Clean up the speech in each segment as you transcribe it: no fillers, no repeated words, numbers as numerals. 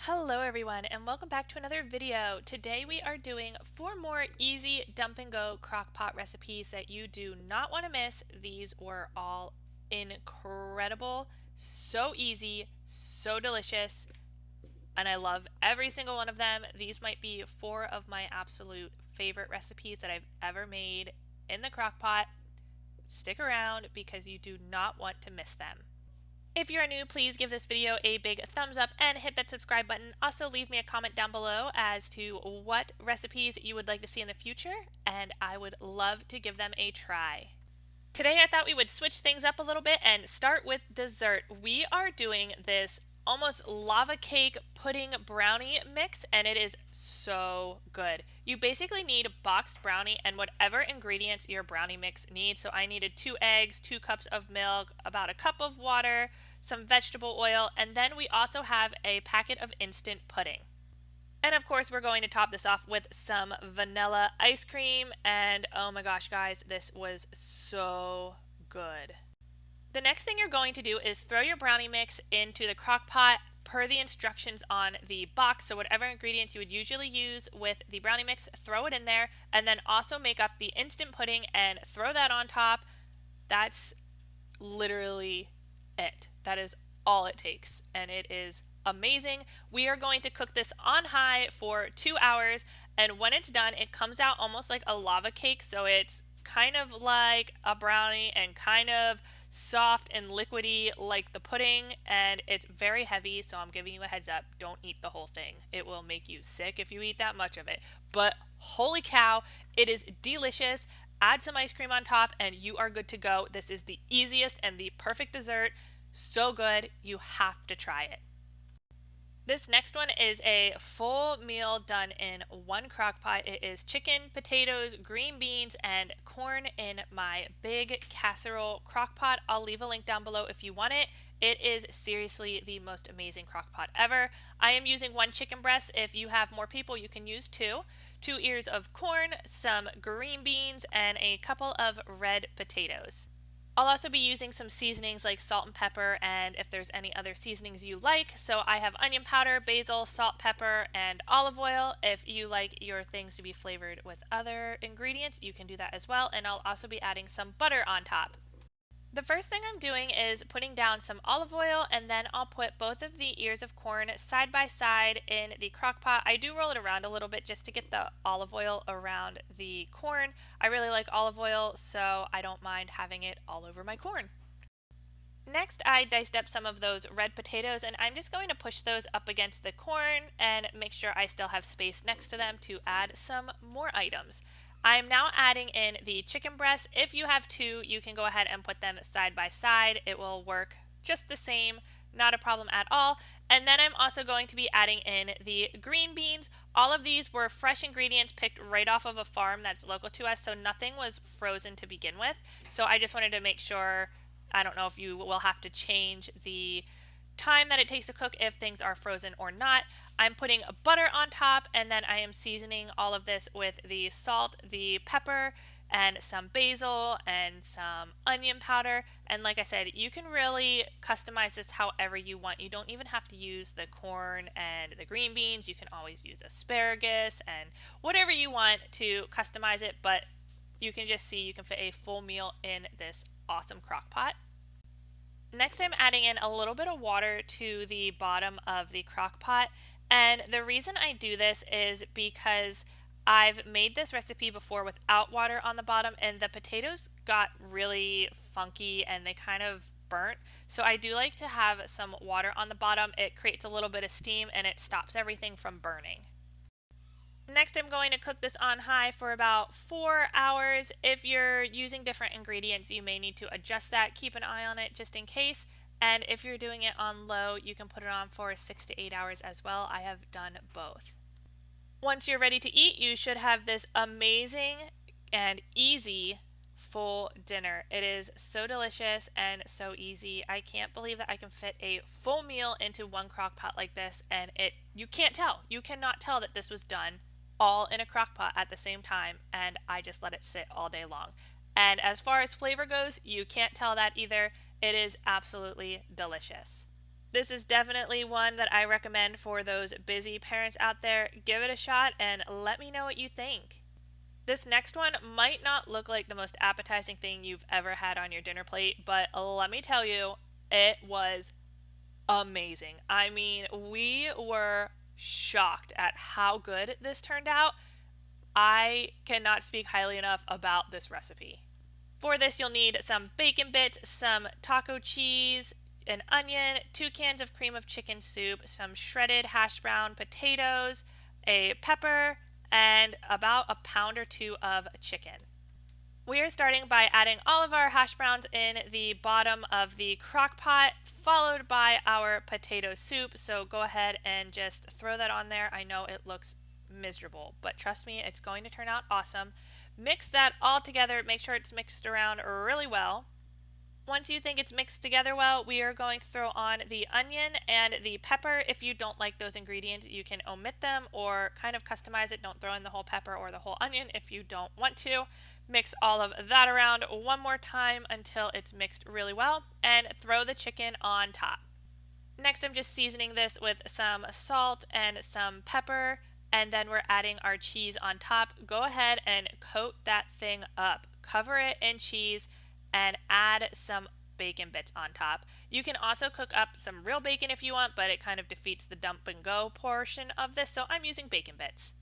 Hello everyone and welcome back to another video. Today we are doing 4 more easy dump and go crock pot recipes that you do not want to miss. These were all incredible, so easy, so delicious, and I love every single one of them. These might be 4 of my absolute favorite recipes that I've ever made in the crock pot. Stick around because you do not want to miss them. If you're new, please give this video a big thumbs up and hit that subscribe button. Also, leave me a comment down below as to what recipes you would like to see in the future, and I would love to give them a try. Today, I thought we would switch things up a little bit and start with dessert. We are doing this almost lava cake pudding brownie mix, and it is so good. You basically need boxed brownie and whatever ingredients your brownie mix needs. So I needed 2 eggs, 2 cups of milk, about a cup of water, some vegetable oil, and then we also have a packet of instant pudding. And of course, we're going to top this off with some vanilla ice cream. And oh my gosh, guys, this was so good. The next thing you're going to do is throw your brownie mix into the crock pot per the instructions on the box. So whatever ingredients you would usually use with the brownie mix, throw it in there, and then also make up the instant pudding and throw that on top. That's literally it. That is all it takes, and it is amazing. We are going to cook this on high for 2 hours, and when it's done, it comes out almost like a lava cake, so it's kind of like a brownie and kind of soft and liquidy like the pudding, and it's very heavy, so I'm giving you a heads up. Don't eat the whole thing. It will make you sick if you eat that much of it. But holy cow, it is delicious. Add some ice cream on top and you are good to go. This is the easiest and the perfect dessert. So good, you have to try it. This next one is a full meal done in one crock pot. It is chicken, potatoes, green beans, and corn in my big casserole crock pot. I'll leave a link down below if you want it. It is seriously the most amazing crock pot ever. I am using 1 chicken breast. If you have more people, you can use 2. 2 ears of corn, some green beans, and a couple of red potatoes. I'll also be using some seasonings like salt and pepper, and if there's any other seasonings you like. So I have onion powder, basil, salt, pepper, and olive oil. If you like your things to be flavored with other ingredients, you can do that as well. And I'll also be adding some butter on top. The first thing I'm doing is putting down some olive oil, and then I'll put both of the ears of corn side by side in the crock pot. I do roll it around a little bit just to get the olive oil around the corn. I really like olive oil, so I don't mind having it all over my corn. Next, I diced up some of those red potatoes, and I'm just going to push those up against the corn and make sure I still have space next to them to add some more items. I'm now adding in the chicken breast. If you have 2, you can go ahead and put them side by side. It will work just the same, not a problem at all. And then I'm also going to be adding in the green beans. All of these were fresh ingredients picked right off of a farm that's local to us, so nothing was frozen to begin with. So I just wanted to make sure, I don't know if you will have to change the time that it takes to cook if things are frozen or not. I'm putting butter on top, and then I am seasoning all of this with the salt, the pepper, and some basil and some onion powder. And like I said, you can really customize this however you want. You don't even have to use the corn and the green beans. You can always use asparagus and whatever you want to customize it, but you can just see you can fit a full meal in this awesome crock pot. Next, I'm adding in a little bit of water to the bottom of the crock pot, and the reason I do this is because I've made this recipe before without water on the bottom, and the potatoes got really funky and they kind of burnt. So I do like to have some water on the bottom. It creates a little bit of steam and it stops everything from burning. Next, I'm going to cook this on high for about 4 hours. If you're using different ingredients, you may need to adjust that. Keep an eye on it just in case. And if you're doing it on low, you can put it on for 6 to 8 hours as well. I have done both. Once you're ready to eat, you should have this amazing and easy full dinner. It is so delicious and so easy. I can't believe that I can fit a full meal into one crock pot like this, and you can't tell. You cannot tell that this was done all in a crock pot at the same time, and I just let it sit all day long. And as far as flavor goes, you can't tell that either. It is absolutely delicious. This is definitely one that I recommend for those busy parents out there. Give it a shot and let me know what you think. This next one might not look like the most appetizing thing you've ever had on your dinner plate, but let me tell you, it was amazing. I mean, we were shocked at how good this turned out. I cannot speak highly enough about this recipe. For this, you'll need some bacon bits, some taco cheese, an onion, 2 cans of cream of chicken soup, some shredded hash brown potatoes, a pepper, and about a pound or 2 of chicken. We are starting by adding all of our hash browns in the bottom of the crock pot, followed by our potato soup. So go ahead and just throw that on there. I know it looks miserable, but trust me, it's going to turn out awesome. Mix that all together. Make sure it's mixed around really well. Once you think it's mixed together well, we are going to throw on the onion and the pepper. If you don't like those ingredients, you can omit them or kind of customize it. Don't throw in the whole pepper or the whole onion if you don't want to. Mix all of that around one more time until it's mixed really well, and throw the chicken on top. Next, I'm just seasoning this with some salt and some pepper, and then we're adding our cheese on top. Go ahead and coat that thing up. Cover it in cheese and add some bacon bits on top. You can also cook up some real bacon if you want, but it kind of defeats the dump and go portion of this, so I'm using bacon bits.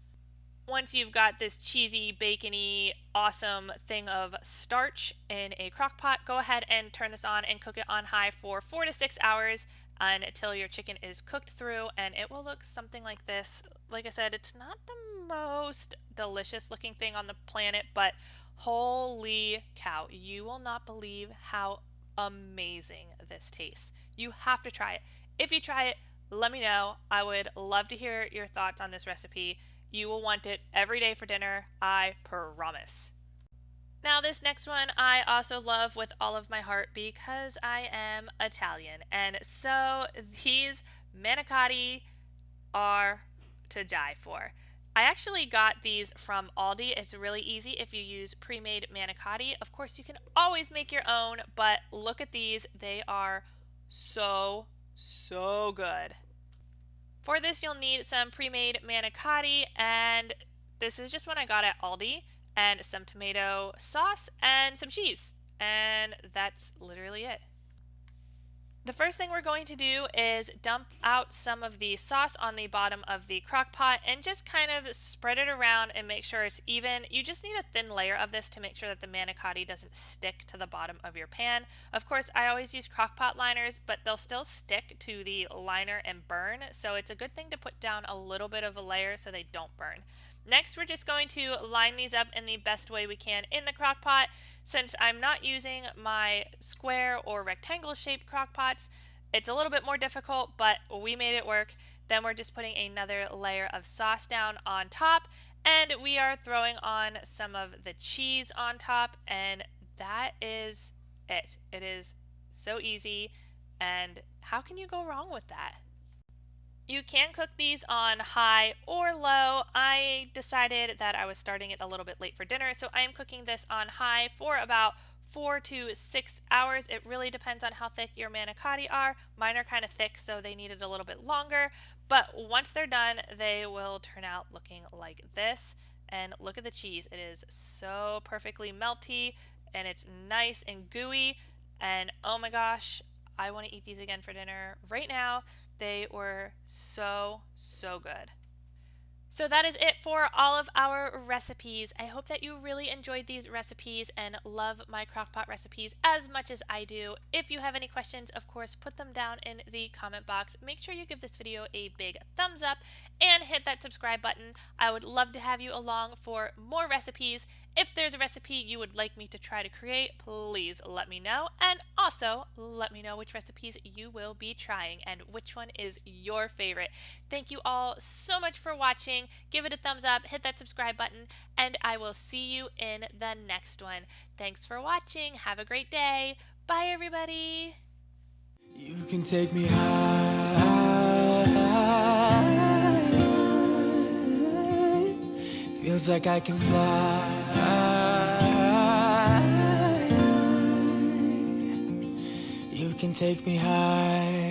Once you've got this cheesy, bacony, awesome thing of starch in a crock pot, go ahead and turn this on and cook it on high for 4 to 6 hours until your chicken is cooked through, and it will look something like this. Like I said, it's not the most delicious looking thing on the planet, but holy cow, you will not believe how amazing this tastes. You have to try it. If you try it, let me know. I would love to hear your thoughts on this recipe. You will want it every day for dinner, I promise. Now this next one I also love with all of my heart because I am Italian, and so these manicotti are to die for. I actually got these from Aldi. It's really easy if you use pre-made manicotti. Of course, you can always make your own, but look at these. They are so good. For this, you'll need some pre-made manicotti, and this is just one I got at Aldi, and some tomato sauce and some cheese, and that's literally it. The first thing we're going to do is dump out some of the sauce on the bottom of the crock pot and just kind of spread it around and make sure it's even. You just need a thin layer of this to make sure that the manicotti doesn't stick to the bottom of your pan. Of course, I always use crock pot liners, but they'll still stick to the liner and burn, so it's a good thing to put down a little bit of a layer so they don't burn. Next, we're just going to line these up in the best way we can in the crock pot. Since I'm not using my square or rectangle shaped crock pots, it's a little bit more difficult, but we made it work. Then we're just putting another layer of sauce down on top, and we are throwing on some of the cheese on top, and that is it. It is so easy, and how can you go wrong with that? You can cook these on high or low. I decided that I was starting it a little bit late for dinner, so I am cooking this on high for about 4 to 6 hours. It really depends on how thick your manicotti are. Mine are kind of thick, so they needed a little bit longer, but once they're done, they will turn out looking like this. And look at the cheese. It is so perfectly melty, and it's nice and gooey, and oh my gosh, I want to eat these again for dinner right now. They were so good. So that is it for all of our recipes. I hope that you really enjoyed these recipes and love my crockpot recipes as much as I do. If you have any questions, of course, put them down in the comment box. Make sure you give this video a big thumbs up and hit that subscribe button. I would love to have you along for more recipes. If there's a recipe you would like me to try to create, please let me know. And also, let me know which recipes you will be trying and which one is your favorite. Thank you all so much for watching. Give it a thumbs up, hit that subscribe button, and I will see you in the next one. Thanks for watching. Have a great day. Bye, everybody. You can take me high. Feels like I can fly. You can take me high.